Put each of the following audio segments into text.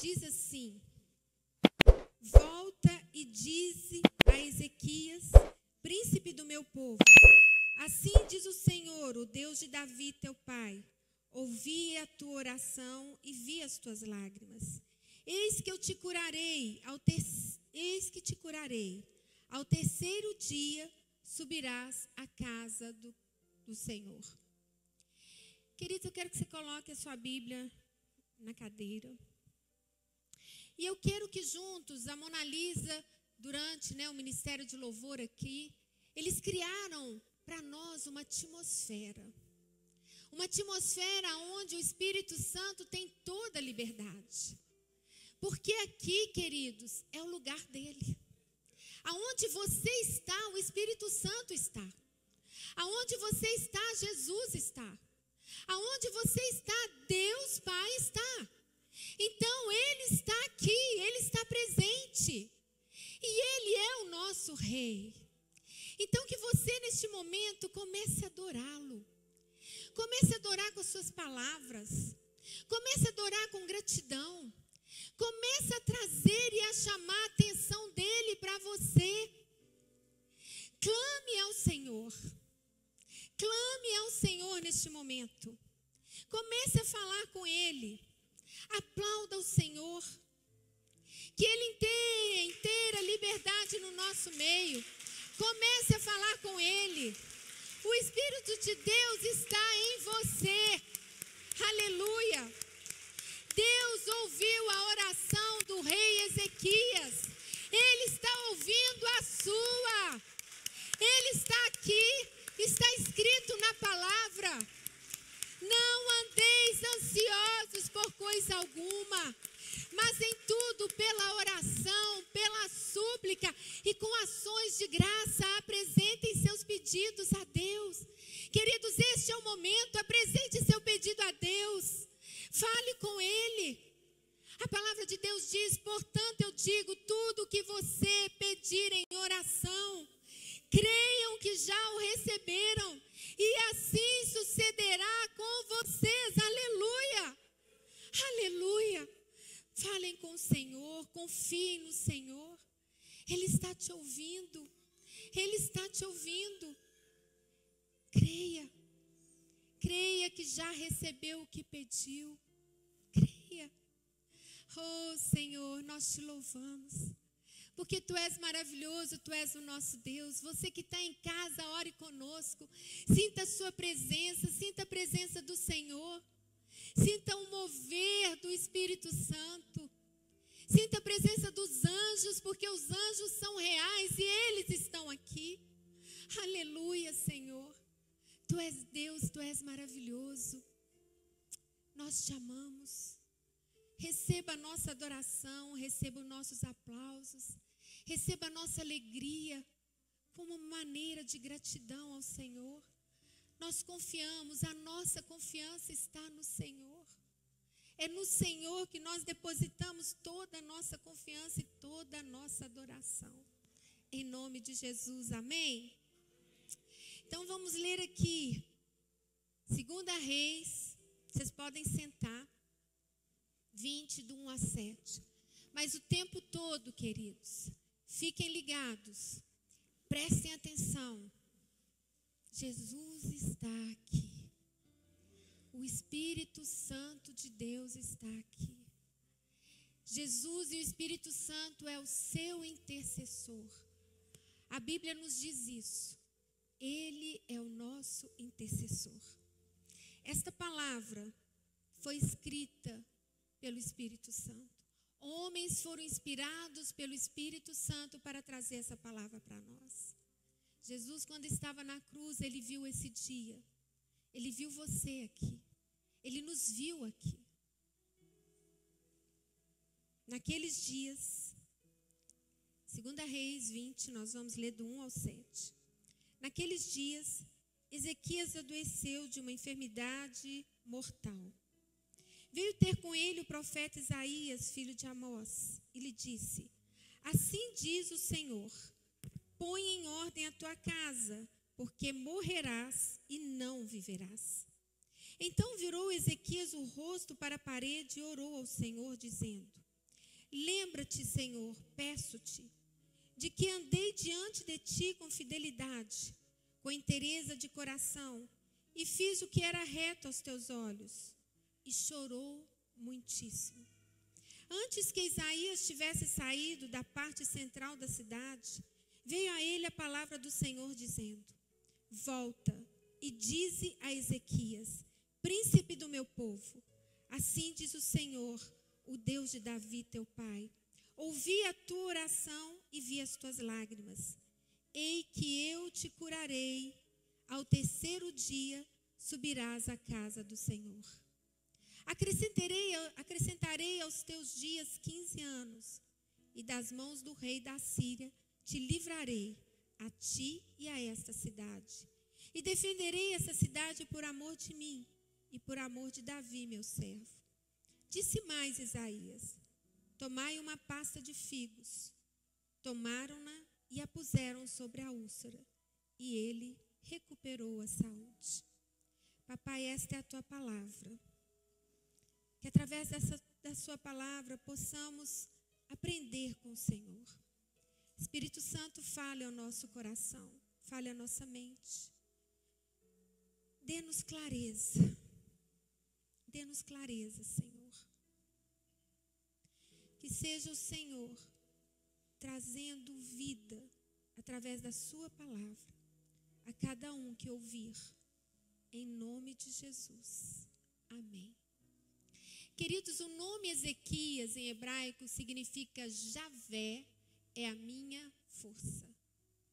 diz assim: volta e dize a Ezequias, príncipe do meu povo, assim diz o Senhor, o Deus de Davi, teu pai, ouvi a tua oração e vi as tuas lágrimas. Eis que te curarei, ao terceiro dia subirás à casa do Senhor. Queridos, eu quero que você coloque a sua Bíblia na cadeira. E eu quero que juntos, a Mona Lisa, durante o Ministério de Louvor aqui, eles criaram para nós uma atmosfera. Uma atmosfera onde o Espírito Santo tem toda a liberdade. Porque aqui, queridos, é o lugar dele. Aonde você está, o Espírito Santo está. Aonde você está, Jesus está. Aonde você está, Deus Pai está. Então, Ele está aqui, Ele está presente. E Ele é o nosso Rei. Então, que você, neste momento, comece a adorá-lo. Comece a adorar com as suas palavras. Comece a adorar com gratidão. Comece a trazer e a chamar a atenção dEle para você. Clame ao Senhor. Clame ao Senhor neste momento. Comece a falar com Ele. Aplauda o Senhor. Que Ele tenha inteira liberdade no nosso meio. Comece a falar com Ele. O Espírito de Deus está em você. Aleluia. Deus ouviu a oração do rei Ezequias. Ele está ouvindo a sua. Ele está aqui. Está escrito na palavra. Não andeis ansiosos por coisa alguma, mas em tudo pela oração, pela súplica e com ações de graça apresentem seus pedidos a Deus. Queridos, este é o momento, apresente seu pedido a Deus. Fale com Ele. A palavra de Deus diz, portanto eu digo, tudo o que você pedir em oração, creiam que já o receberam, e assim sucederá com vocês. Aleluia! Aleluia! Falem com o Senhor, confiem no Senhor. Ele está te ouvindo. Ele está te ouvindo. Creia. Creia que já recebeu o que pediu. Creia. Oh, Senhor, nós te louvamos. Porque Tu és maravilhoso, Tu és o nosso Deus. Você que está em casa, ore conosco. Sinta a sua presença, sinta a presença do Senhor. Sinta o mover do Espírito Santo. Sinta a presença dos anjos, porque os anjos são reais e eles estão aqui. Aleluia, Senhor. Tu és Deus, Tu és maravilhoso. Nós te amamos. Receba a nossa adoração, receba os nossos aplausos. Receba a nossa alegria como uma maneira de gratidão ao Senhor. Nós confiamos, a nossa confiança está no Senhor. É no Senhor que nós depositamos toda a nossa confiança e toda a nossa adoração. Em nome de Jesus, amém? Então vamos ler aqui, 2 Reis, vocês podem sentar, 20, do 1 a 7. Mas o tempo todo, queridos, fiquem ligados, prestem atenção. Jesus está aqui. O Espírito Santo de Deus está aqui. Jesus e o Espírito Santo é o seu intercessor. A Bíblia nos diz isso. Ele é o nosso intercessor. Esta palavra foi escrita pelo Espírito Santo. Homens foram inspirados pelo Espírito Santo para trazer essa palavra para nós. Jesus, quando estava na cruz, Ele viu esse dia. Ele viu você aqui. Ele nos viu aqui. Naqueles dias, 2 Reis 20, nós vamos ler do 1 ao 7. Naqueles dias, Ezequias adoeceu de uma enfermidade mortal. Veio ter com ele o profeta Isaías, filho de Amós, e lhe disse: assim diz o Senhor, põe em ordem a tua casa, porque morrerás e não viverás. Então virou Ezequias o rosto para a parede e orou ao Senhor, dizendo: Lembra-te, Senhor, peço-te, de que andei diante de ti com fidelidade, com inteireza de coração, e fiz o que era reto aos teus olhos. E chorou muitíssimo. Antes que Isaías tivesse saído da parte central da cidade, veio a ele a palavra do Senhor dizendo: volta e dize a Ezequias, príncipe do meu povo, assim diz o Senhor, o Deus de Davi teu pai: ouvi a tua oração e vi as tuas lágrimas. Ei que eu te curarei, ao terceiro dia subirás à casa do Senhor. Acrescentarei aos teus dias 15 anos, e das mãos do rei da Síria te livrarei, a ti e a esta cidade. E defenderei essa cidade por amor de mim e por amor de Davi, meu servo. Disse mais Isaías: tomai uma pasta de figos. Tomaram-na e a puseram sobre a úlcera, e ele recuperou a saúde. Papai, esta é a tua palavra. Que através da sua palavra possamos aprender com o Senhor. Espírito Santo, fale ao nosso coração, fale à nossa mente. Dê-nos clareza. Dê-nos clareza, Senhor. Que seja o Senhor trazendo vida através da sua palavra a cada um que ouvir. Em nome de Jesus. Amém. Queridos, o nome Ezequias em hebraico significa Javé é a minha força.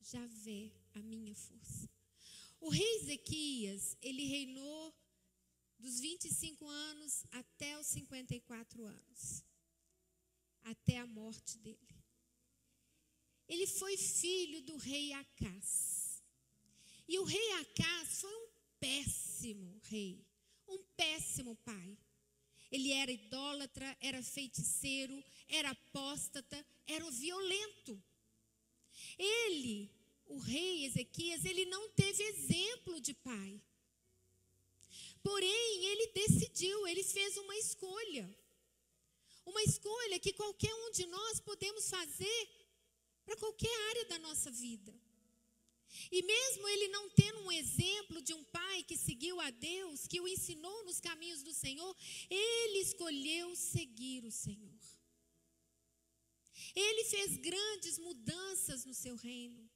Javé, a minha força. O rei Ezequias, ele reinou dos 25 anos até os 54 anos. Até a morte dele. Ele foi filho do rei Acás. E o rei Acás foi um péssimo rei. Um péssimo pai. Ele era idólatra, era feiticeiro, era apóstata, era violento. Ele, o rei Ezequias, ele não teve exemplo de pai. Porém, ele decidiu, ele fez uma escolha. Uma escolha que qualquer um de nós podemos fazer para qualquer área da nossa vida. E mesmo ele não tendo um exemplo de um pai que seguiu a Deus, que o ensinou nos caminhos do Senhor, ele escolheu seguir o Senhor. Ele fez grandes mudanças no seu reino.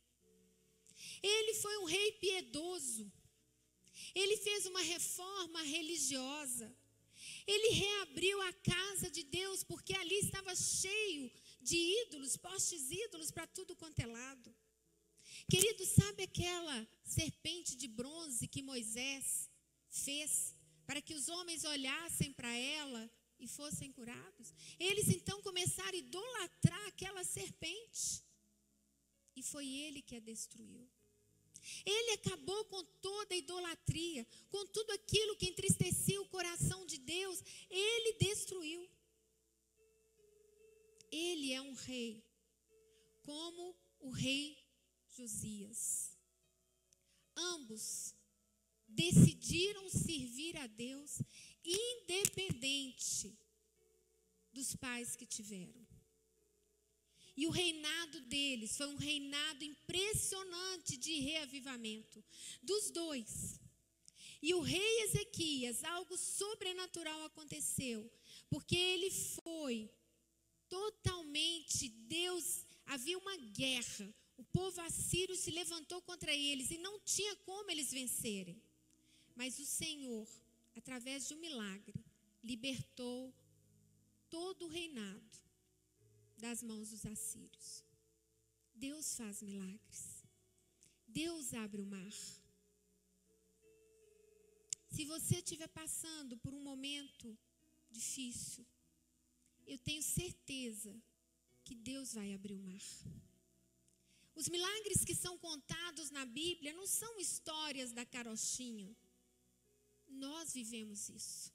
Ele foi um rei piedoso. Ele fez uma reforma religiosa. Ele reabriu a casa de Deus, porque ali estava cheio de ídolos, postes ídolos para tudo quanto é lado. Querido, sabe aquela serpente de bronze que Moisés fez para que os homens olhassem para ela e fossem curados? Eles então começaram a idolatrar aquela serpente. E foi ele que a destruiu. Ele acabou com toda a idolatria, com tudo aquilo que entristecia o coração de Deus. Ele destruiu. Ele é um rei, como o rei Josias. Ambos decidiram servir a Deus, independente dos pais que tiveram. E o reinado deles foi um reinado impressionante de reavivamento dos dois. E o rei Ezequias, algo sobrenatural aconteceu, porque ele foi totalmente, havia uma guerra. O povo assírio se levantou contra eles e não tinha como eles vencerem. Mas o Senhor, através de um milagre, libertou todo o reinado das mãos dos assírios. Deus faz milagres. Deus abre o mar. Se você estiver passando por um momento difícil, eu tenho certeza que Deus vai abrir o mar. Os milagres que são contados na Bíblia não são histórias da carochinha. Nós vivemos isso.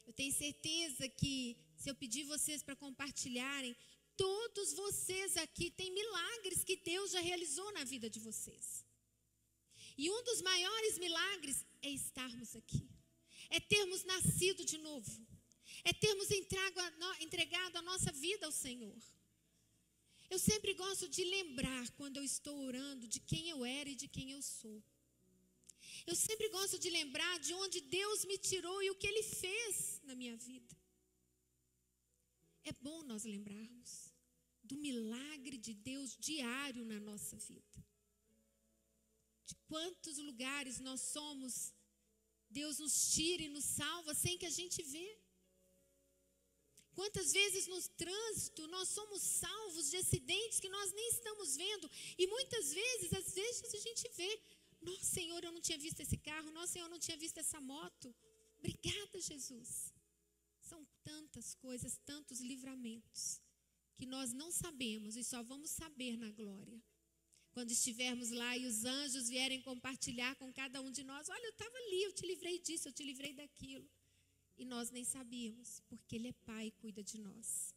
Eu tenho certeza que, se eu pedir vocês para compartilharem, todos vocês aqui têm milagres que Deus já realizou na vida de vocês. E um dos maiores milagres é estarmos aqui. É termos nascido de novo. É termos entregado a nossa vida ao Senhor. Eu sempre gosto de lembrar, quando eu estou orando, de quem eu era e de quem eu sou. Eu sempre gosto de lembrar de onde Deus me tirou e o que Ele fez na minha vida. É bom nós lembrarmos do milagre de Deus diário na nossa vida. De quantos lugares nós somos, Deus nos tira e nos salva sem que a gente vê. Quantas vezes no trânsito nós somos salvos de acidentes que nós nem estamos vendo. E muitas vezes, às vezes a gente vê. Nossa, Senhor, eu não tinha visto esse carro. Nossa, Senhor, eu não tinha visto essa moto. Obrigada, Jesus. São tantas coisas, tantos livramentos, que nós não sabemos e só vamos saber na glória. Quando estivermos lá e os anjos vierem compartilhar com cada um de nós. Olha, eu estava ali, eu te livrei disso, eu te livrei daquilo. E nós nem sabíamos, porque Ele é Pai e cuida de nós.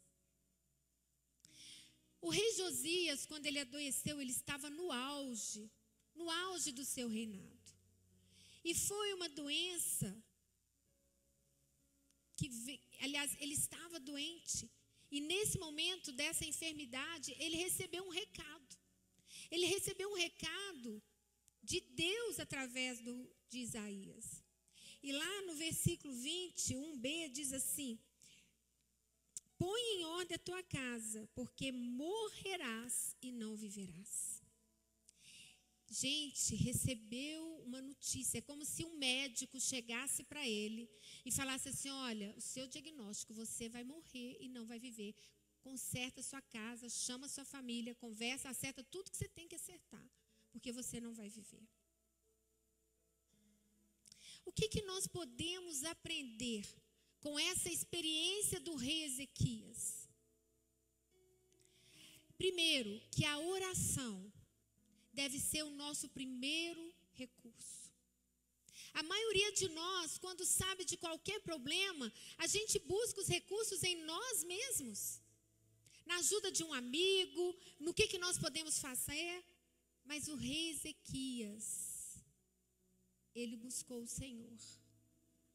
O rei Josias, quando ele adoeceu, ele estava no auge do seu reinado. E foi uma doença aliás, ele estava doente. E nesse momento dessa enfermidade, ele recebeu um recado. Ele recebeu um recado de Deus através de Isaías. E lá no versículo 21b diz assim: põe em ordem a tua casa, porque morrerás e não viverás. Gente, recebeu uma notícia. É como se um médico chegasse para ele e falasse assim: olha, o seu diagnóstico, você vai morrer e não vai viver. Conserta a sua casa, chama a sua família, conversa, acerta tudo que você tem que acertar, porque você não vai viver. O que nós podemos aprender com essa experiência do rei Ezequias? Primeiro, que a oração deve ser o nosso primeiro recurso. A maioria de nós, quando sabe de qualquer problema, a gente busca os recursos em nós mesmos. Na ajuda de um amigo, no que nós podemos fazer. Mas o rei Ezequias, ele buscou o Senhor.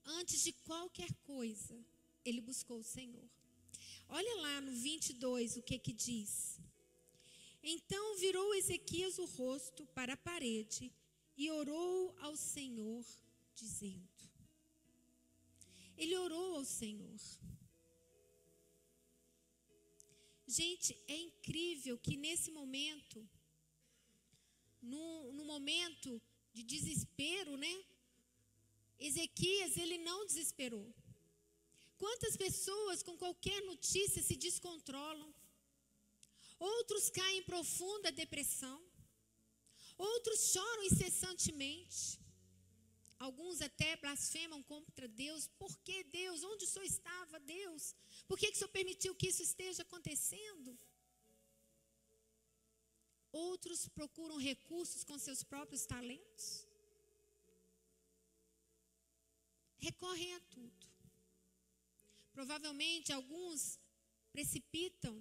Antes de qualquer coisa, ele buscou o Senhor. Olha lá no 22 o que diz. Então virou Ezequias o rosto para a parede e orou ao Senhor, dizendo. Ele orou ao Senhor. Gente, é incrível que nesse momento, no momento de desespero, né? Ezequias, ele não desesperou. Quantas pessoas com qualquer notícia se descontrolam? Outros caem em profunda depressão. Outros choram incessantemente. Alguns até blasfemam contra Deus. Por que Deus? Onde o Senhor estava, Deus? Por que o Senhor permitiu que isso esteja acontecendo? Outros procuram recursos com seus próprios talentos. Recorrem a tudo. Provavelmente alguns precipitam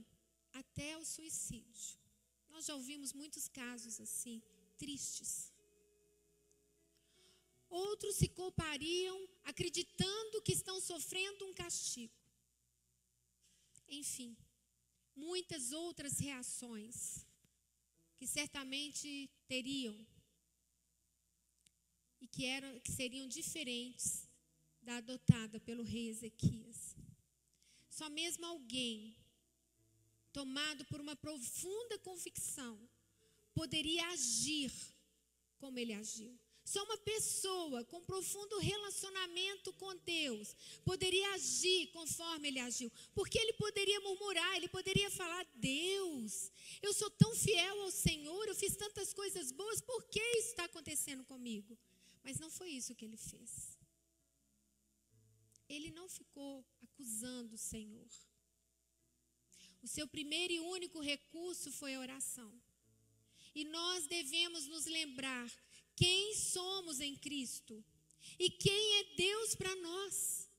até o suicídio. Nós já ouvimos muitos casos assim, tristes. Outros se culpariam acreditando que estão sofrendo um castigo. Enfim, muitas outras reações que certamente teriam e que seriam diferentes da adotada pelo rei Ezequias. Só mesmo alguém tomado por uma profunda convicção poderia agir como ele agiu. Só uma pessoa com profundo relacionamento com Deus poderia agir conforme ele agiu. Porque ele poderia murmurar, ele poderia falar: Deus, eu sou tão fiel ao Senhor, eu fiz tantas coisas boas, por que isso está acontecendo comigo? Mas não foi isso que ele fez. Ele não ficou acusando o Senhor. O seu primeiro e único recurso foi a oração. E nós devemos nos lembrar quem somos em Cristo e quem é Deus para nós.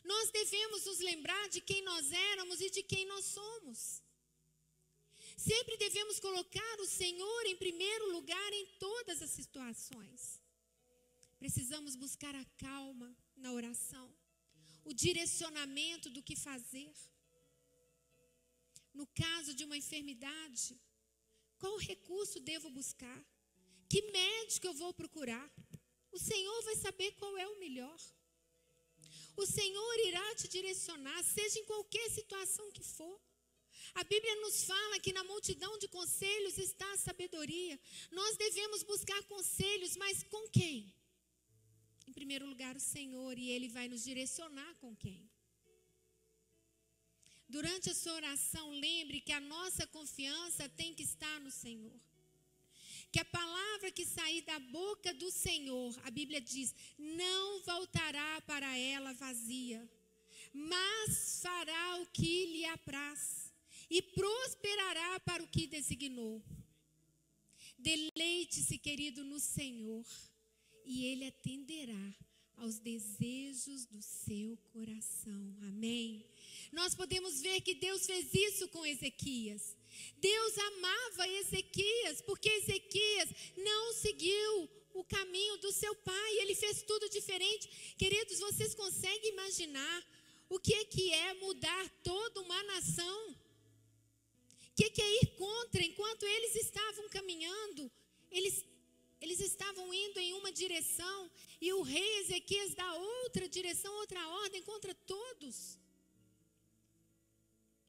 Nós devemos nos lembrar de quem nós éramos e de quem nós somos. Sempre devemos colocar o Senhor em primeiro lugar em todas as situações. Precisamos buscar a calma na oração, o direcionamento do que fazer. no caso de uma enfermidade? Qual recurso devo buscar? Que médico eu vou procurar? O Senhor vai saber qual é o melhor. O Senhor irá te direcionar, seja em qualquer situação que for. A Bíblia nos fala que na multidão de conselhos está a sabedoria. Nós devemos buscar conselhos, mas com quem? Em primeiro lugar, o Senhor, e Ele vai nos direcionar com quem? Durante a sua oração, lembre que a nossa confiança tem que estar no Senhor. Que a palavra que sair da boca do Senhor, a Bíblia diz, não voltará para ela vazia, mas fará o que lhe apraz e prosperará para o que designou. Deleite-se, querido, no Senhor, e Ele atenderá aos desejos do seu coração. Amém? Nós podemos ver que Deus fez isso com Ezequias. Deus amava Ezequias, porque Ezequias não seguiu o caminho do seu pai. Ele fez tudo diferente. Queridos, vocês conseguem imaginar o que é mudar toda uma nação? O que é ir contra? Enquanto eles estavam caminhando, eles estavam indo em uma direção e o rei Ezequias dá outra direção, outra ordem contra todos.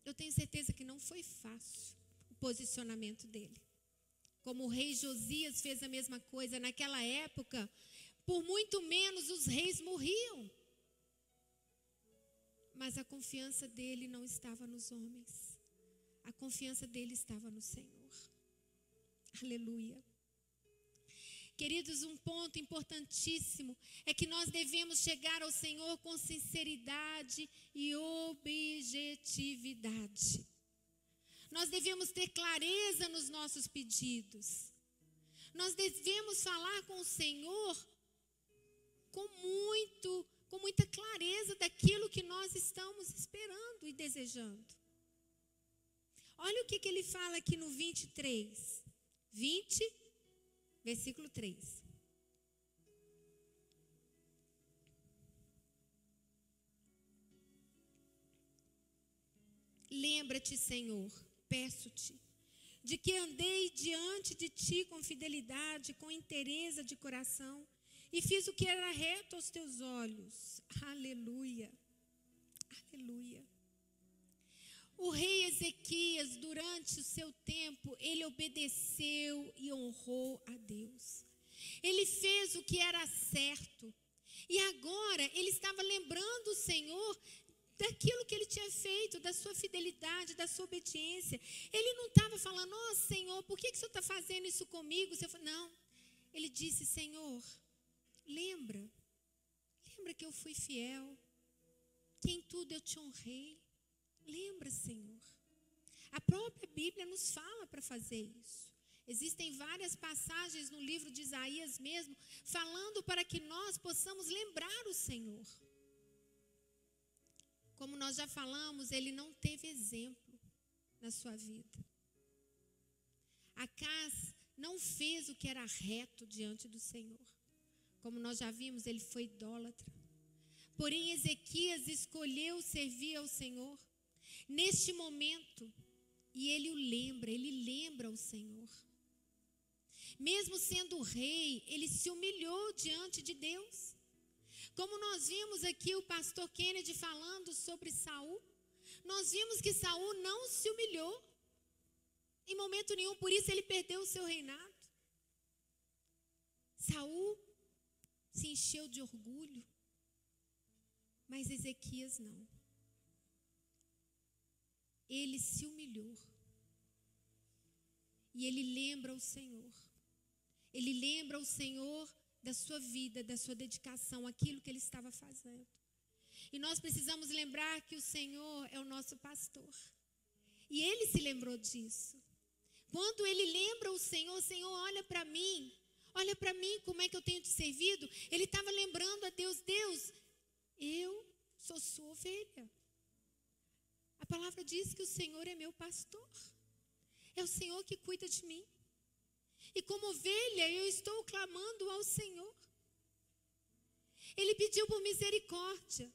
Eu tenho certeza que não foi fácil o posicionamento dele. Como o rei Josias fez a mesma coisa. Naquela época, por muito menos os reis morriam. Mas a confiança dele não estava nos homens. A confiança dele estava no Senhor. Aleluia. Queridos, um ponto importantíssimo é que nós devemos chegar ao Senhor com sinceridade e objetividade. Nós devemos ter clareza nos nossos pedidos. Nós devemos falar com o Senhor com muita clareza daquilo que nós estamos esperando e desejando. Olha o que ele fala aqui no 23. 20, versículo 3. Lembra-te, Senhor, peço-te, de que andei diante de ti com fidelidade, com inteireza de coração, e fiz o que era reto aos teus olhos. Aleluia, aleluia. O rei Ezequias, durante o seu tempo, ele obedeceu e honrou a Deus. Ele fez o que era certo. E agora ele estava lembrando o Senhor daquilo que ele tinha feito, da sua fidelidade, da sua obediência. Ele não estava falando, Senhor, por que o Senhor está fazendo isso comigo? Não, ele disse, Senhor, lembra que eu fui fiel, que em tudo eu te honrei. Lembra, Senhor. A própria Bíblia nos fala para fazer isso. Existem várias passagens no livro de Isaías mesmo, falando para que nós possamos lembrar o Senhor. Como nós já falamos, ele não teve exemplo na sua vida. Acás não fez o que era reto diante do Senhor. Como nós já vimos, ele foi idólatra. Porém, Ezequias escolheu servir ao Senhor. Neste momento, e ele lembra o Senhor. Mesmo sendo rei, ele se humilhou diante de Deus. Como nós vimos aqui o pastor Kennedy falando sobre Saul, nós vimos que Saul não se humilhou em momento nenhum, por isso ele perdeu o seu reinado. Saul se encheu de orgulho, mas Ezequias não. Ele se humilhou. E ele lembra o Senhor. Ele lembra o Senhor da sua vida, da sua dedicação, aquilo que ele estava fazendo. E nós precisamos lembrar que o Senhor é o nosso pastor. E ele se lembrou disso. Quando ele lembra o Senhor, olha para mim como é que eu tenho te servido. Ele estava lembrando a Deus, eu sou sua ovelha. A palavra diz que o Senhor é meu pastor. É o Senhor que cuida de mim. E como ovelha, eu estou clamando ao Senhor. Ele pediu por misericórdia.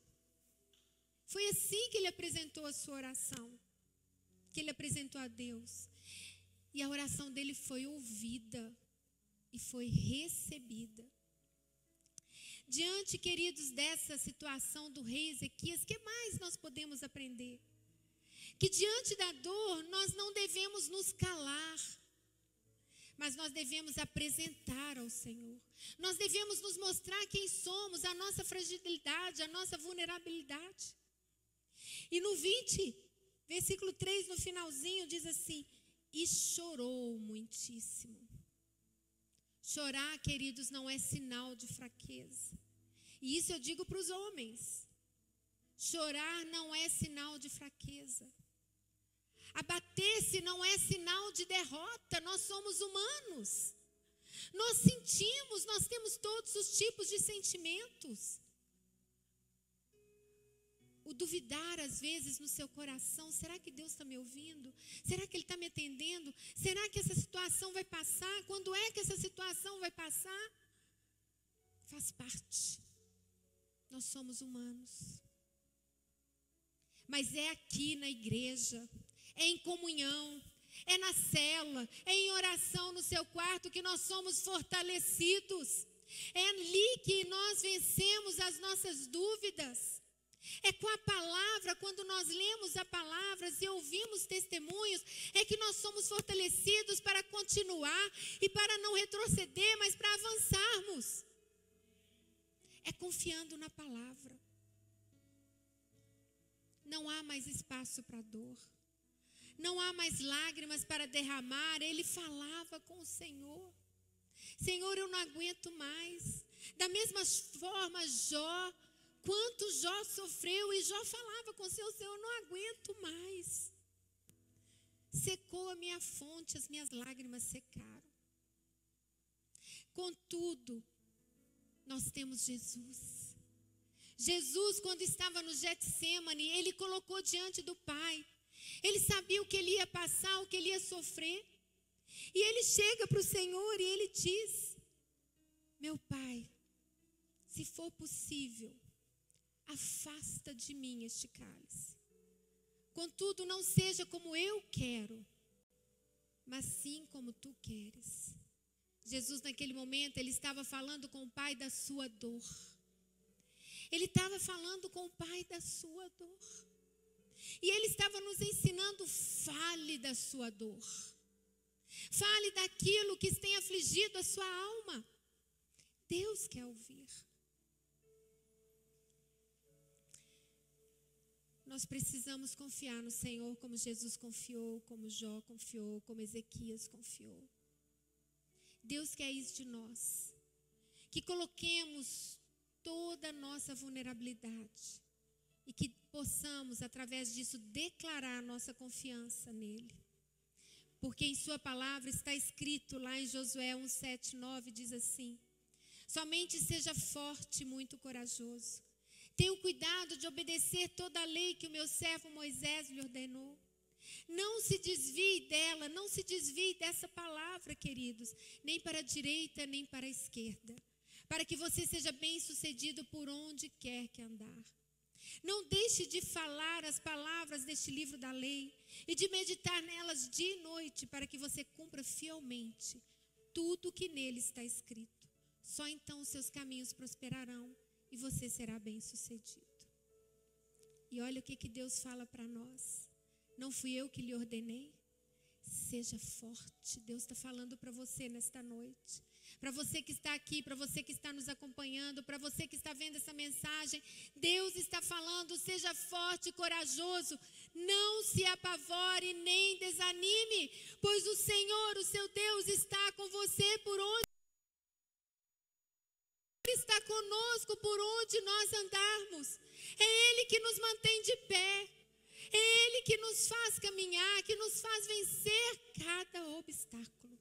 Foi assim que ele apresentou a sua oração. que ele apresentou a Deus. E a oração dele foi ouvida e foi recebida. Diante, queridos, dessa situação do rei Ezequias, o que mais nós podemos aprender? Que diante da dor, nós não devemos nos calar, mas nós devemos apresentar ao Senhor. Nós devemos nos mostrar quem somos, a nossa fragilidade, a nossa vulnerabilidade. E no 20, versículo 3, no finalzinho, diz assim: e chorou muitíssimo. Chorar, queridos, não é sinal de fraqueza. E isso eu digo para os homens. Chorar não é sinal de fraqueza. Abater-se não é sinal de derrota. Nós somos humanos. Nós sentimos, nós temos todos os tipos de sentimentos. O duvidar, às vezes, no seu coração: será que Deus está me ouvindo? Será que Ele está me atendendo? Será que essa situação vai passar? Quando é que essa situação vai passar? Faz parte. Nós somos humanos. Mas é aqui na igreja, é em comunhão, é na célula, é em oração no seu quarto que nós somos fortalecidos. É ali que nós vencemos as nossas dúvidas. É com a palavra, quando nós lemos a palavra e ouvimos testemunhos, é que nós somos fortalecidos para continuar e para não retroceder, mas para avançarmos. É confiando na palavra. Não há mais espaço para dor. Não há mais lágrimas para derramar. Ele falava com o Senhor: Senhor, eu não aguento mais. Da mesma forma, Jó, quanto Jó sofreu, e Jó falava com o Senhor: Senhor, eu não aguento mais. Secou a minha fonte, as minhas lágrimas secaram. Contudo, nós temos Jesus. Jesus, quando estava no Getsêmani, ele colocou diante do Pai. Ele sabia o que ele ia passar, o que ele ia sofrer. E ele chega para o Senhor e ele diz: meu Pai, se for possível, afasta de mim este cálice. Contudo, não seja como eu quero, mas sim como tu queres. Jesus, naquele momento, ele estava falando com o Pai da sua dor. Ele estava falando com o Pai da sua dor. E ele estava nos ensinando: fale da sua dor. Fale daquilo que tem afligido a sua alma. Deus quer ouvir. Nós precisamos confiar no Senhor como Jesus confiou, como Jó confiou, como Ezequias confiou. Deus quer isso de nós. Que coloquemos toda a nossa vulnerabilidade e que possamos, através disso, declarar a nossa confiança nele. Porque em sua palavra está escrito lá em Josué 1:7-9, diz assim: somente seja forte e muito corajoso. Tenha o cuidado de obedecer toda a lei que o meu servo Moisés lhe ordenou. Não se desvie dela, não se desvie dessa palavra, queridos, nem para a direita, nem para a esquerda, para que você seja bem-sucedido por onde quer que andar. Não deixe de falar as palavras deste livro da lei e de meditar nelas dia e noite, para que você cumpra fielmente tudo o que nele está escrito. Só então os seus caminhos prosperarão e você será bem-sucedido. E olha o que Deus fala para nós: não fui eu que lhe ordenei? Seja forte. Deus está falando para você nesta noite. Para você que está aqui, para você que está nos acompanhando, para você que está vendo essa mensagem, Deus está falando: seja forte e corajoso. Não se apavore nem desanime, pois o Senhor, o seu Deus, está com você por onde está conosco, por onde nós andarmos. É Ele que nos mantém de pé. É Ele que nos faz caminhar, que nos faz vencer cada obstáculo.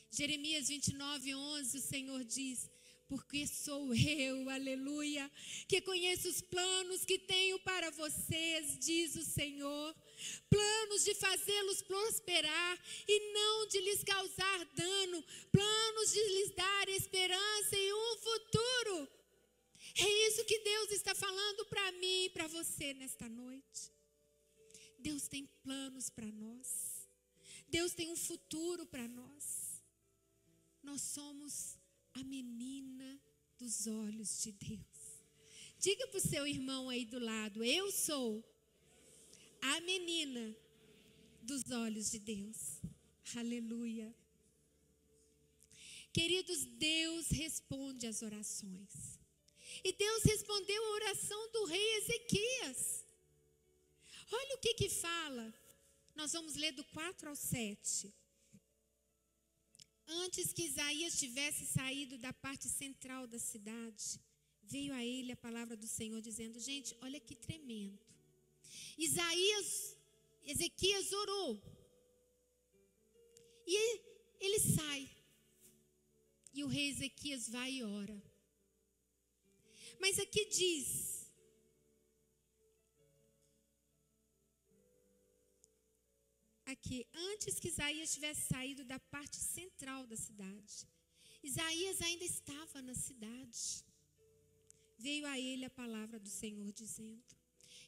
Jeremias 29:11, o Senhor diz: porque sou eu, aleluia, que conheço os planos que tenho para vocês, diz o Senhor, planos de fazê-los prosperar e não de lhes causar dano, planos de lhes dar esperança e um futuro. É isso que Deus está falando para mim e para você nesta noite. Deus tem planos para nós. Deus tem um futuro para nós. Nós somos a menina dos olhos de Deus. Diga para o seu irmão aí do lado: eu sou a menina dos olhos de Deus. Aleluia. Queridos, Deus responde às orações. E Deus respondeu a oração do rei Ezequias. Olha o que fala. Nós vamos ler do 4 ao 7. Antes que Isaías tivesse saído da parte central da cidade, veio a ele a palavra do Senhor dizendo, gente, olha que tremendo. Ezequias orou. E ele sai. E o rei Ezequias vai e ora. Mas aqui diz, antes que Isaías tivesse saído da parte central da cidade, Isaías ainda estava na cidade. Veio a ele a palavra do Senhor dizendo.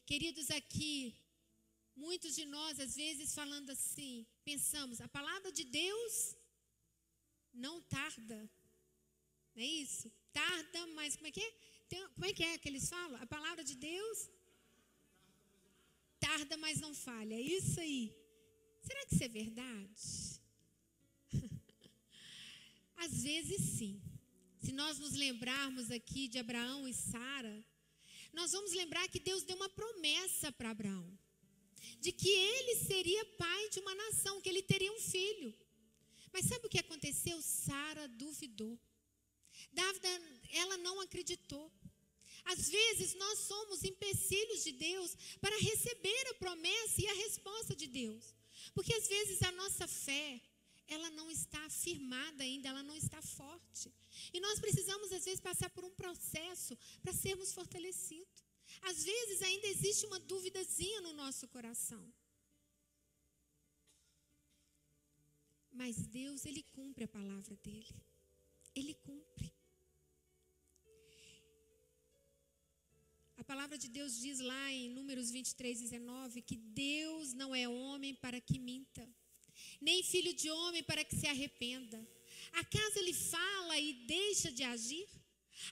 Queridos, aqui, muitos de nós, às vezes, falando assim, pensamos, a palavra de Deus não tarda. Não é isso? Tarda, mas como é que é? Como é que eles falam? A palavra de Deus tarda, mas não falha. É isso aí. Será que isso é verdade? Às vezes sim. Se nós nos lembrarmos aqui de Abraão e Sara, nós vamos lembrar que Deus deu uma promessa para Abraão. De que ele seria pai de uma nação, que ele teria um filho. Mas sabe o que aconteceu? Sara duvidou. Ela não acreditou. Às vezes nós somos empecilhos de Deus para receber a promessa e a resposta de Deus. Porque às vezes a nossa fé, ela não está firmada ainda, ela não está forte. E nós precisamos às vezes passar por um processo para sermos fortalecidos. Às vezes ainda existe uma duvidazinha no nosso coração. Mas Deus, Ele cumpre a palavra dEle. Ele cumpre. A palavra de Deus diz lá em Números 23:19 que Deus não é homem para que minta, nem filho de homem para que se arrependa. Acaso Ele fala e deixa de agir?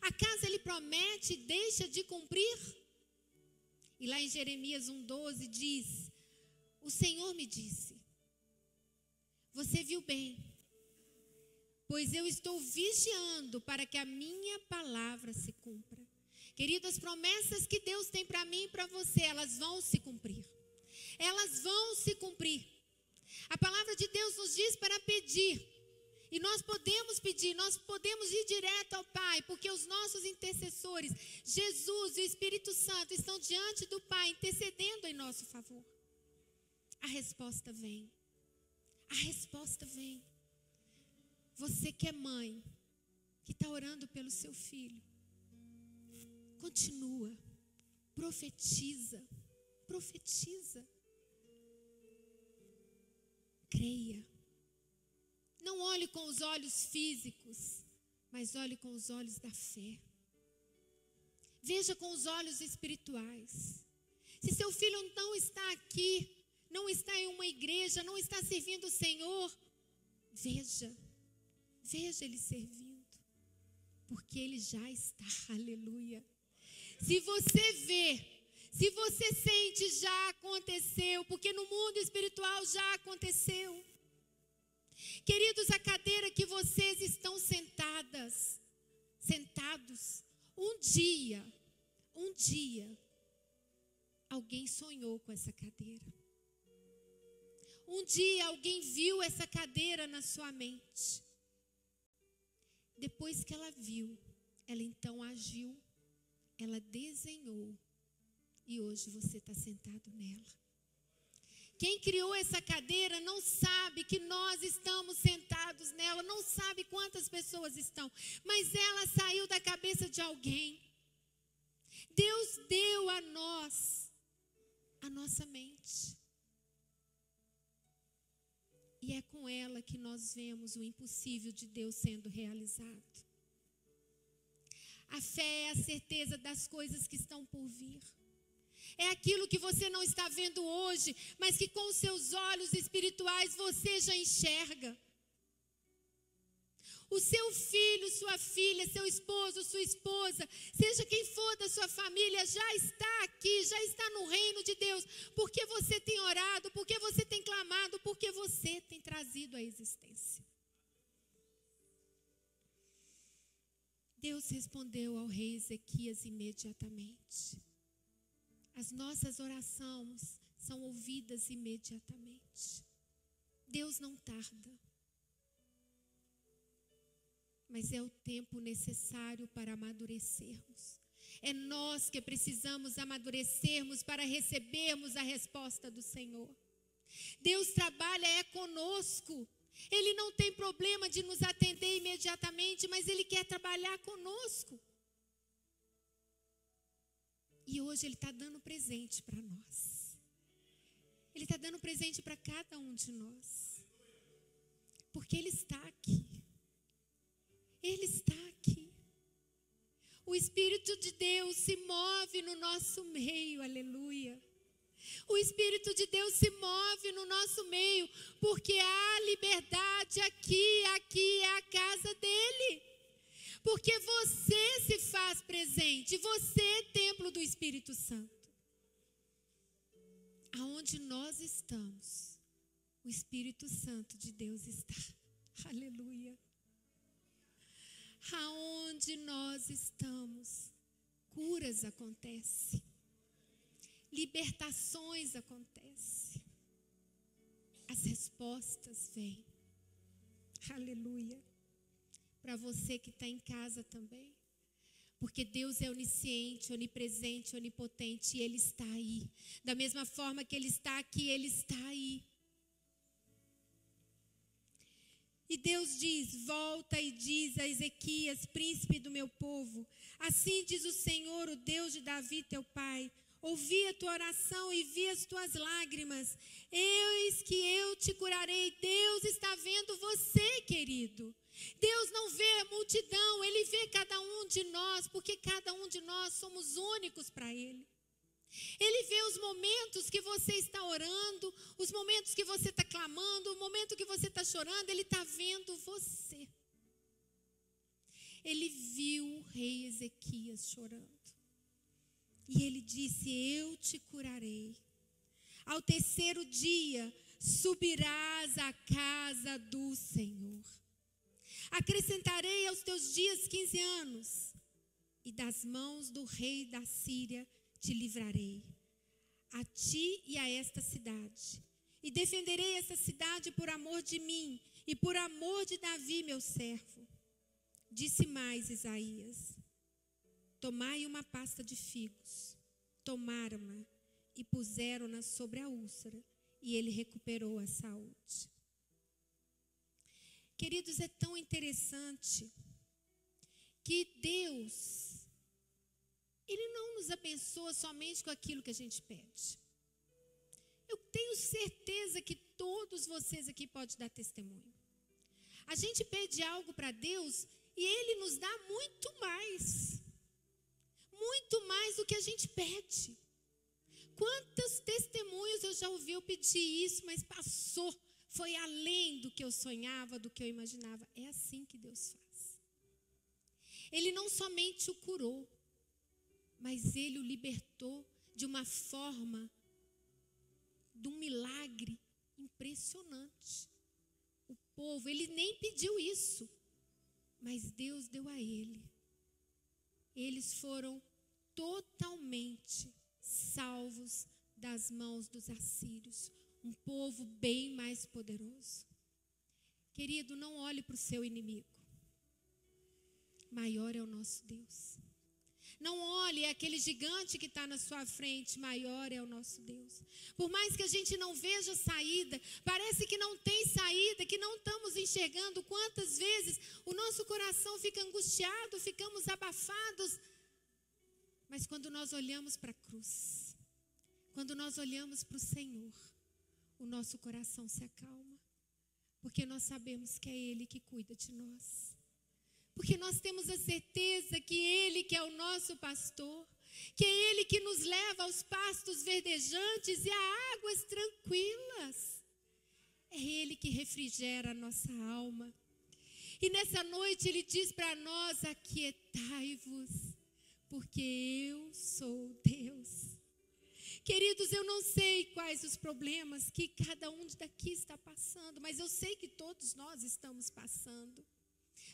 Acaso Ele promete e deixa de cumprir? E lá em Jeremias 1:12 diz, o Senhor me disse, você viu bem, pois eu estou vigiando para que a minha palavra se cumpra. Querido, as promessas que Deus tem para mim e para você, elas vão se cumprir. Elas vão se cumprir. A palavra de Deus nos diz para pedir. E nós podemos pedir, nós podemos ir direto ao Pai, porque os nossos intercessores, Jesus e o Espírito Santo, estão diante do Pai, intercedendo em nosso favor. A resposta vem. A resposta vem. Você que é mãe, que está orando pelo seu filho, continua, profetiza, profetiza. Creia. Não olhe com os olhos físicos, mas olhe com os olhos da fé. Veja com os olhos espirituais. Se seu filho não está aqui, não está em uma igreja, não está servindo o Senhor, veja ele servindo, porque ele já está, aleluia. Se você vê, se você sente, já aconteceu, porque no mundo espiritual já aconteceu. Queridos, a cadeira que vocês estão sentados, um dia, alguém sonhou com essa cadeira. Um dia alguém viu essa cadeira na sua mente. Depois que ela viu, ela então agiu, ela desenhou e hoje você está sentado nela. Quem criou essa cadeira não sabe que nós estamos sentados nela, não sabe quantas pessoas estão, mas ela saiu da cabeça de alguém. Deus deu a nós a nossa mente. E é com ela que nós vemos o impossível de Deus sendo realizado. A fé é a certeza das coisas que estão por vir. É aquilo que você não está vendo hoje, mas que com os seus olhos espirituais você já enxerga. O seu filho, sua filha, seu esposo, sua esposa, seja quem for da sua família, já está aqui, já está no reino de Deus, porque você tem orado, porque você tem clamado, porque você tem trazido à existência. Deus respondeu ao rei Ezequias imediatamente. As nossas orações são ouvidas imediatamente. Deus não tarda. Mas é o tempo necessário para amadurecermos. É nós que precisamos amadurecermos para recebermos a resposta do Senhor. Deus trabalha conosco. Ele não tem problema de nos atender imediatamente, mas Ele quer trabalhar conosco. E hoje Ele está dando presente para nós. Ele está dando presente para cada um de nós. Porque Ele está aqui. Ele está aqui. O Espírito de Deus se move no nosso meio, aleluia. O Espírito de Deus se move no nosso meio, porque há liberdade aqui é a casa dele. Porque você se faz presente, você é templo do Espírito Santo. Aonde nós estamos, o Espírito Santo de Deus está. Aleluia. Aonde nós estamos, curas acontecem, libertações acontecem, as respostas vêm. Aleluia. Para você que está em casa também, porque Deus é onisciente, onipresente, onipotente, e Ele está aí. Da mesma forma que Ele está aqui, Ele está aí. E Deus diz, volta e diz a Ezequias, príncipe do meu povo, assim diz o Senhor, o Deus de Davi, teu pai, ouvi a tua oração e vi as tuas lágrimas, eis que eu te curarei. Deus está vendo você, querido. Deus não vê a multidão, Ele vê cada um de nós, porque cada um de nós somos únicos para Ele. Ele vê os momentos que você está orando, os momentos que você está clamando, o momento que você está chorando, Ele está vendo você. Ele viu o rei Ezequias chorando. E Ele disse, eu te curarei. Ao terceiro dia, subirás à casa do Senhor. Acrescentarei aos teus dias 15 anos, e das mãos do rei da Síria te livrarei, a ti e a esta cidade, e defenderei essa cidade por amor de mim e por amor de Davi, meu servo. Disse mais Isaías, tomai uma pasta de figos, tomaram-na e puseram-na sobre a úlcera, e ele recuperou a saúde. Queridos, é tão interessante que Deus, Ele não nos abençoa somente com aquilo que a gente pede. Eu tenho certeza que todos vocês aqui podem dar testemunho. A gente pede algo para Deus e Ele nos dá muito mais do que a gente pede. Quantos testemunhos eu já ouvi eu pedir isso, mas passou, foi além do que eu sonhava, do que eu imaginava. É assim que Deus faz. Ele não somente o curou, mas Ele o libertou de uma forma, de um milagre impressionante. O povo, ele nem pediu isso, mas Deus deu a ele. Eles foram totalmente salvos das mãos dos assírios. Um povo bem mais poderoso. Querido, não olhe para o seu inimigo. Maior é o nosso Deus. Não olhe aquele gigante que está na sua frente, maior é o nosso Deus. Por mais que a gente não veja saída, parece que não tem saída, que não estamos enxergando. Quantas vezes o nosso coração fica angustiado, ficamos abafados. Mas quando nós olhamos para a cruz, quando nós olhamos para o Senhor, o nosso coração se acalma. Porque nós sabemos que é Ele que cuida de nós. Porque nós temos a certeza que Ele que é o nosso pastor, que é Ele que nos leva aos pastos verdejantes e a águas tranquilas. É Ele que refrigera a nossa alma. E nessa noite Ele diz para nós: aquietai-vos, porque eu sou Deus. Queridos, eu não sei quais os problemas que cada um daqui está passando, mas eu sei que todos nós estamos passando.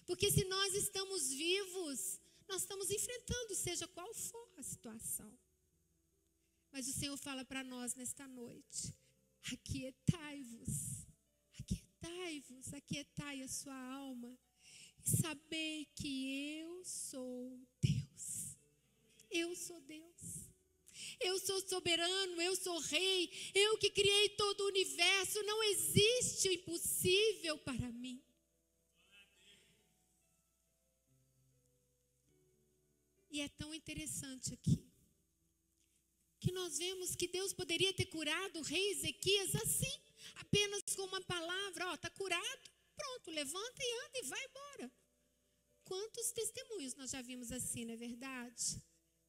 Porque se nós estamos vivos, nós estamos enfrentando, seja qual for a situação. Mas o Senhor fala para nós nesta noite: aquietai-vos, aquietai-vos, aquietai a sua alma e sabei que eu sou Deus. Eu sou Deus. Eu sou soberano, eu sou rei, eu que criei todo o universo, não existe o impossível para mim. E é tão interessante aqui, que nós vemos que Deus poderia ter curado o rei Ezequias assim, apenas com uma palavra: está curado, pronto, levanta e anda e vai embora. Quantos testemunhos nós já vimos assim, não é verdade?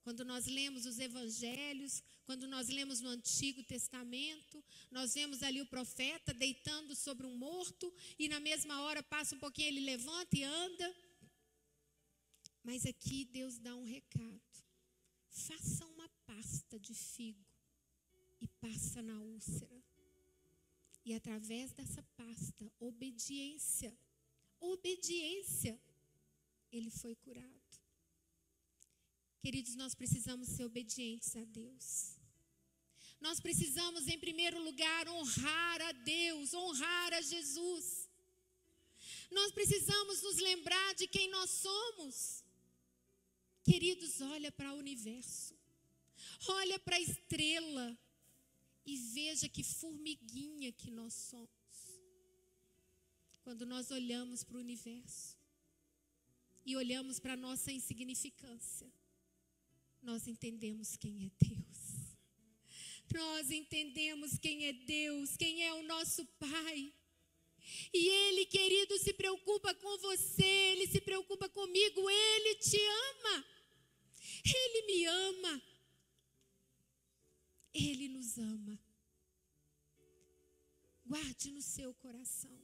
Quando nós lemos os evangelhos, quando nós lemos no Antigo Testamento, nós vemos ali o profeta deitando sobre um morto e na mesma hora passa um pouquinho, ele levanta e anda. Mas aqui Deus dá um recado: faça uma pasta de figo e passa na úlcera. E através dessa pasta, obediência, ele foi curado. Queridos, nós precisamos ser obedientes a Deus. Nós precisamos, em primeiro lugar, honrar a Deus, honrar a Jesus. Nós precisamos nos lembrar de quem nós somos. Queridos, olha para o universo, olha para a estrela e veja que formiguinha que nós somos. Quando nós olhamos para o universo e olhamos para a nossa insignificância, nós entendemos quem é Deus. Nós entendemos quem é Deus, quem é o nosso Pai. E Ele, querido, se preocupa com você, Ele se preocupa comigo, Ele te ama. Ele me ama. Ele nos ama. Guarde no seu coração.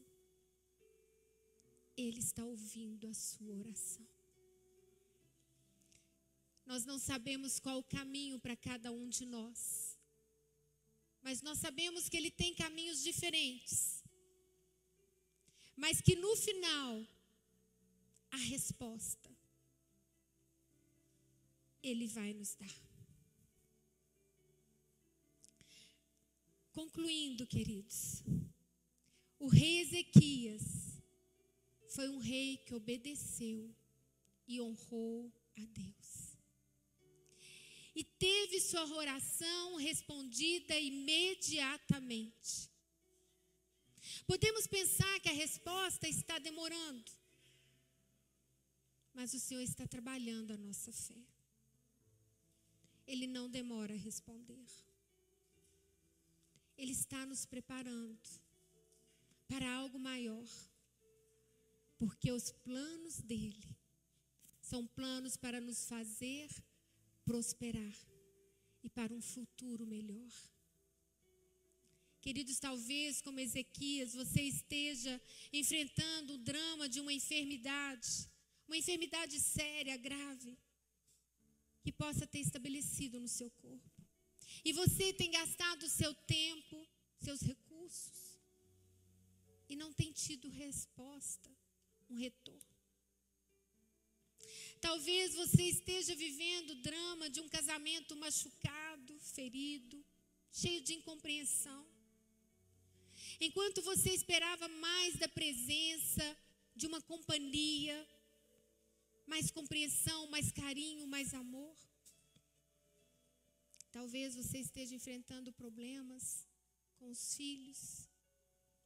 Ele está ouvindo a sua oração. Nós não sabemos qual o caminho para cada um de nós. Mas nós sabemos que Ele tem caminhos diferentes. Mas que no final, a resposta, Ele vai nos dar. Concluindo, queridos, o rei Ezequias foi um rei que obedeceu e honrou a Deus. E teve sua oração respondida imediatamente. Podemos pensar que a resposta está demorando, mas o Senhor está trabalhando a nossa fé. Ele não demora a responder. Ele está nos preparando para algo maior, porque os planos dele são planos para nos fazer prosperar e para um futuro melhor. Queridos, talvez como Ezequias, você esteja enfrentando o drama de uma enfermidade séria, grave, que possa ter estabelecido no seu corpo. E você tem gastado o seu tempo, seus recursos, e não tem tido resposta, um retorno. Talvez você esteja vivendo o drama de um casamento machucado, ferido, cheio de incompreensão. Enquanto você esperava mais da presença de uma companhia, mais compreensão, mais carinho, mais amor. Talvez você esteja enfrentando problemas com os filhos,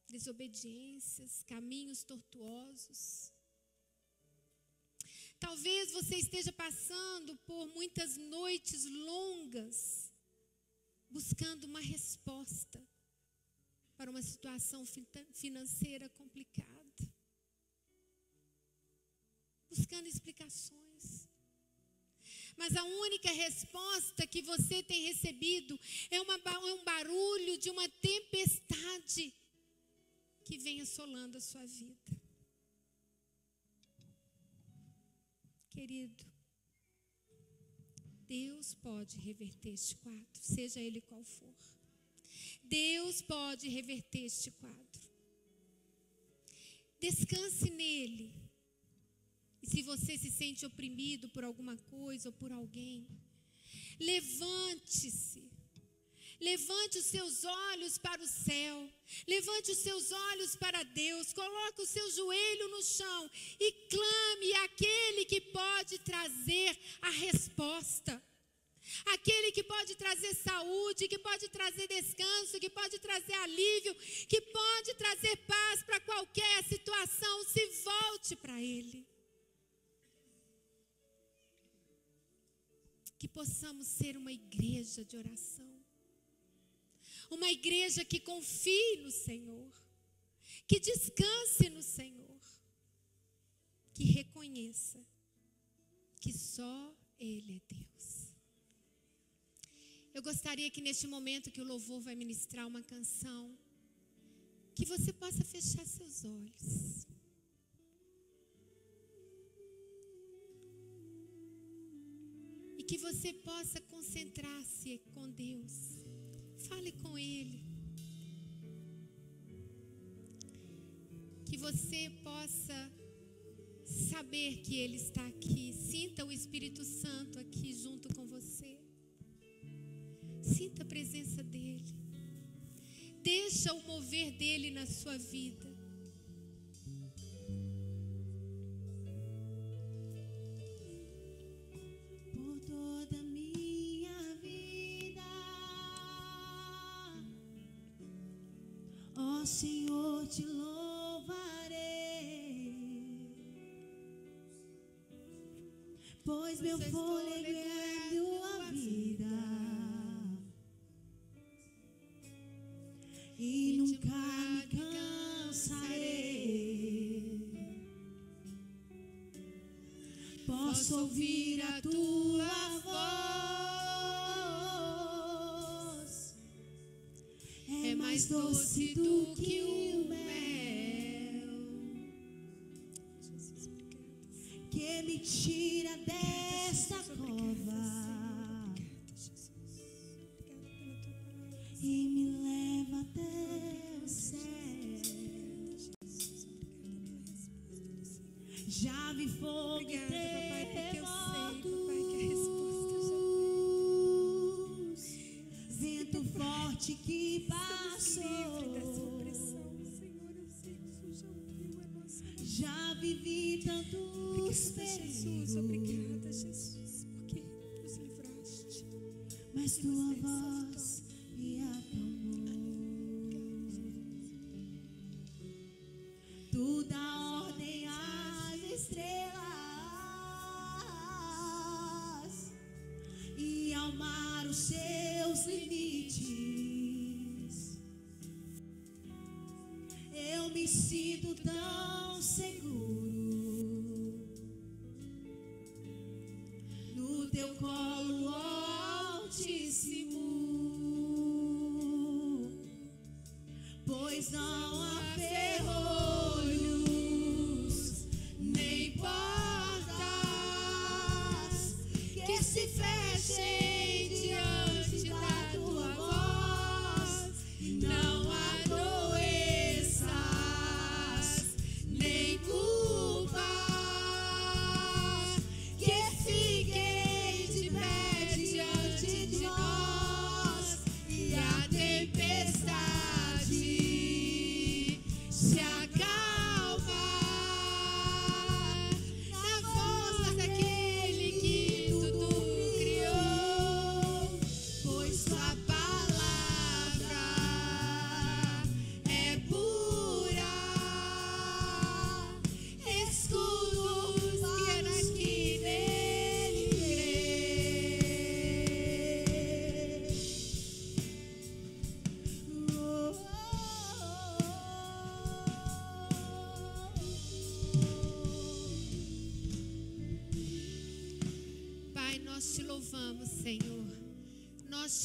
desobediências, caminhos tortuosos. Talvez você esteja passando por muitas noites longas, buscando uma resposta para uma situação financeira complicada. Buscando explicações. Mas a única resposta que você tem recebido é um barulho de uma tempestade que vem assolando a sua vida. Querido, Deus pode reverter este quadro, seja ele qual for. Deus pode reverter este quadro. Descanse nele. E se você se sente oprimido por alguma coisa ou por alguém, levante-se. Levante os seus olhos para o céu. Levante os seus olhos para Deus. Coloque o seu joelho no chão e clame àquele que pode trazer a resposta. Aquele que pode trazer saúde, que pode trazer descanso, que pode trazer alívio, que pode trazer paz para qualquer situação. Se volte para Ele. Que possamos ser uma igreja de oração. Uma igreja que confie no Senhor. Que descanse no Senhor. Que reconheça que só Ele é Deus. Eu gostaria que neste momento que o louvor vai ministrar uma canção, que você possa fechar seus olhos. E que você possa concentrar-se com Deus. Fale com Ele. Que você possa saber que Ele está aqui. Sinta o Espírito Santo aqui junto com você. Sinta a presença dEle. Deixa o mover dEle na sua vida. Por toda a minha vida, ó Senhor, te louvarei, pois meu fôlego é tua vida. E nunca me cansarei. Posso ouvir a tua voz. É mais doce do que o mel, que me tira desta cova e me leva até o céu. Já vi fogo e terremotos, vento forte que passou. Já vivi tantos perigos, obrigada, Jesus, porque nos livraste. mas tua voz me acalmou. Tu dá ordem às estrelas e ao mar os seus limites. Eu me sinto tão seguro no teu colo, Altíssimo, pois não há ferrolhos nem portas que se fechem diante da tua voz. Não há doenças nem culpas que fiquem de pé diante de nós, e a tempestade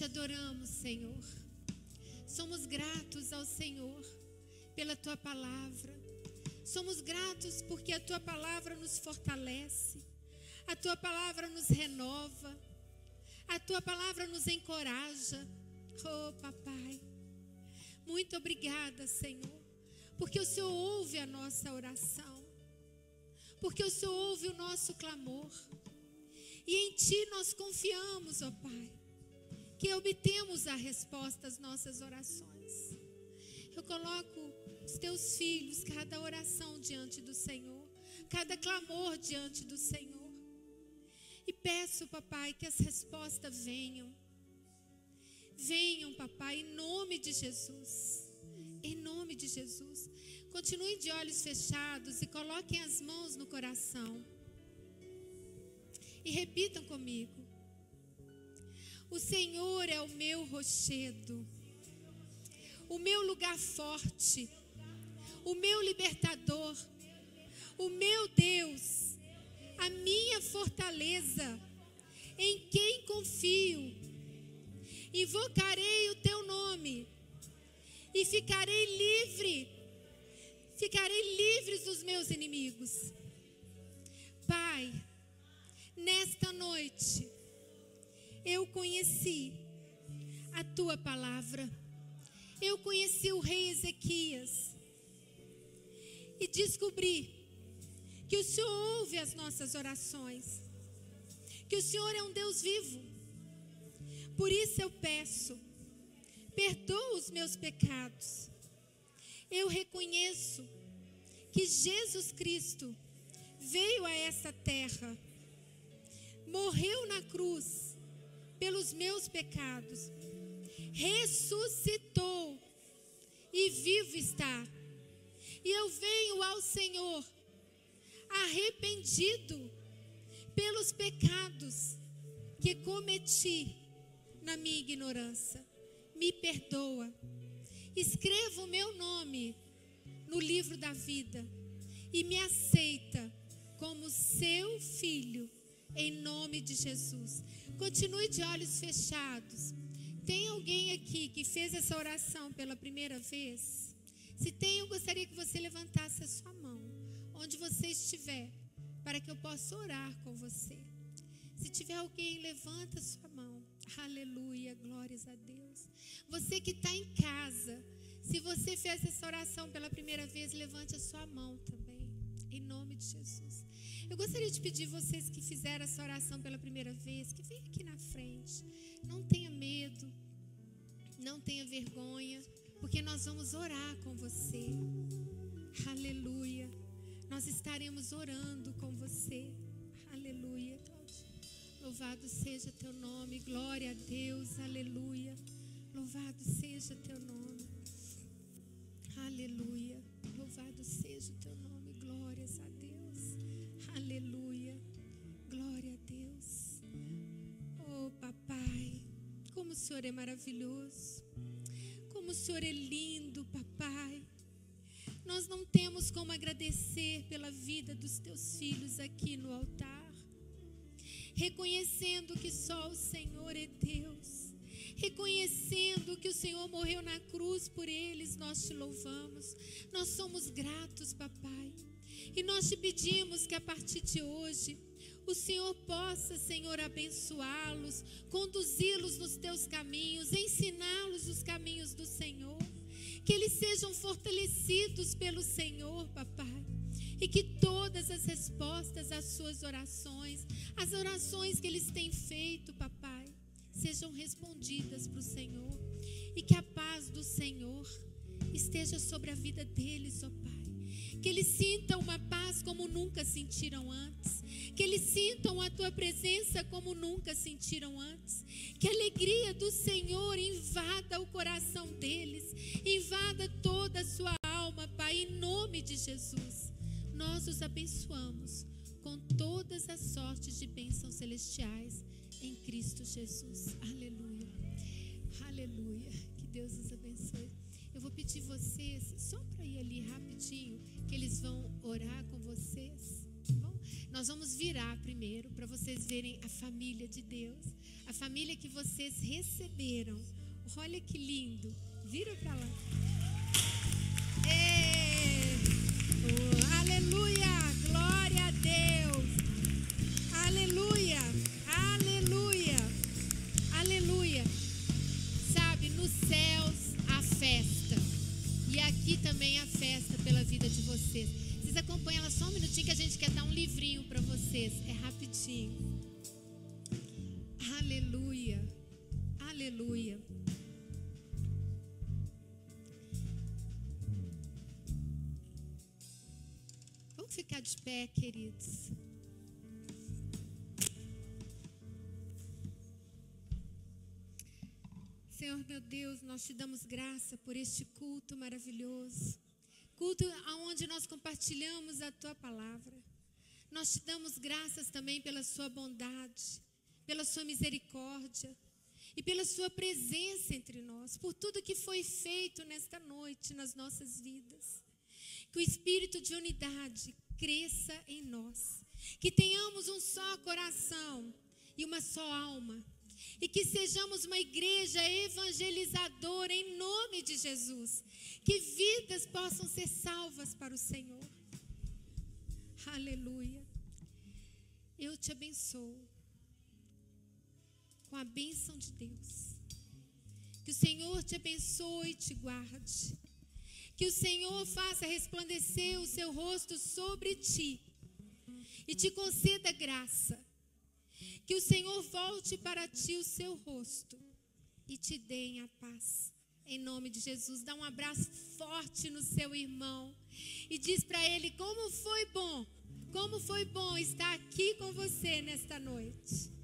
te adoramos, Senhor. Somos gratos ao Senhor pela Tua palavra. Somos gratos porque a Tua palavra nos fortalece. A Tua palavra nos renova. A Tua palavra nos encoraja. Oh, Papai, muito obrigada, Senhor, porque o Senhor ouve a nossa oração, porque o Senhor ouve o nosso clamor, e em Ti nós confiamos, ó Pai, que obtemos a resposta às nossas orações. Eu coloco os Teus filhos, cada oração diante do Senhor, cada clamor diante do Senhor, e peço, Papai, que as respostas venham. Venham, Papai, em nome de Jesus. Em nome de Jesus. Continuem de olhos fechados e coloquem as mãos no coração. E repitam comigo: o Senhor é o meu rochedo, o meu lugar forte, o meu libertador, o meu Deus, a minha fortaleza, em quem confio. Invocarei o Teu nome e ficarei livres dos meus inimigos. Pai, nesta noite eu conheci a Tua palavra. Eu conheci o rei Ezequias e descobri que o Senhor ouve as nossas orações, que o Senhor é um Deus vivo. Por isso eu peço, perdoa os meus pecados. Eu reconheço que Jesus Cristo veio a essa terra, morreu na cruz pelos meus pecados, ressuscitou e vivo está. E eu venho ao Senhor arrependido pelos pecados que cometi na minha ignorância. Me perdoa. Escreva o meu nome no livro da vida e me aceita como seu filho, em nome de Jesus. Continue de olhos fechados. Tem alguém aqui que fez essa oração pela primeira vez? Se tem, eu gostaria que você levantasse a sua mão, onde você estiver, para que eu possa orar com você. Se tiver alguém, levanta a sua mão. Aleluia, glórias a Deus. Você que está em casa, se você fez essa oração pela primeira vez, levante a sua mão também, em nome de Jesus. Eu gostaria de pedir vocês que fizeram essa oração pela primeira vez, que venham aqui na frente. Não tenha medo, não tenha vergonha, porque nós vamos orar com você. Aleluia. Nós estaremos orando com você. Aleluia. Louvado seja Teu nome, glória a Deus, aleluia. Louvado seja Teu nome, aleluia. Louvado seja Teu nome, glórias a Deus, aleluia. Glória a Deus. Oh, Papai, como o Senhor é maravilhoso, como o Senhor é lindo, Papai. Nós não temos como agradecer pela vida dos Teus filhos aqui no altar, reconhecendo que só o Senhor é Deus, reconhecendo que o Senhor morreu na cruz por eles. Nós Te louvamos, nós somos gratos, Papai, e nós Te pedimos que a partir de hoje o Senhor possa, Senhor, abençoá-los, conduzi-los nos Teus caminhos, ensiná-los os caminhos do Senhor, que eles sejam fortalecidos pelo Senhor, Papai, e que todas as respostas às suas orações, as orações que eles têm feito, Papai, sejam respondidas para o Senhor, e que a paz do Senhor esteja sobre a vida deles, ó Pai. Que eles sintam uma paz como nunca sentiram antes, que eles sintam a Tua presença como nunca sentiram antes, que a alegria do Senhor invada o coração deles, invada toda a sua alma, Pai, em nome de Jesus. Nós os abençoamos com todas as sortes de bênçãos celestiais em Cristo Jesus. Aleluia. Aleluia. Que Deus os abençoe. Eu vou pedir vocês só para ir ali rapidinho, que eles vão orar com vocês, tá bom? Nós vamos virar primeiro para vocês verem a família de Deus, a família que vocês receberam. Olha que lindo. Vira para lá. Oh, aleluia, glória a Deus. Aleluia, aleluia, aleluia. Sabe, nos céus há festa. E aqui também há festa pela vida de vocês. Vocês acompanham ela só um minutinho que a gente quer dar um livrinho para vocês. É rapidinho. Aleluia, aleluia. Vamos ficar de pé, queridos. Senhor meu Deus, nós te damos graça por este culto maravilhoso. Culto onde nós compartilhamos a tua palavra. Nós te damos graças também pela sua bondade, pela sua misericórdia e pela sua presença entre nós, por tudo que foi feito nesta noite nas nossas vidas. Que o espírito de unidade cresça em nós, que tenhamos um só coração e uma só alma, e que sejamos uma igreja evangelizadora em nome de Jesus, que vidas possam ser salvas para o Senhor. Aleluia. Eu te abençoo com a bênção de Deus. Que o Senhor te abençoe e te guarde. Que o Senhor faça resplandecer o seu rosto sobre ti e te conceda graça. Que o Senhor volte para ti o seu rosto e te dê a paz. Em nome de Jesus, dá um abraço forte no seu irmão e diz para ele como foi bom estar aqui com você nesta noite.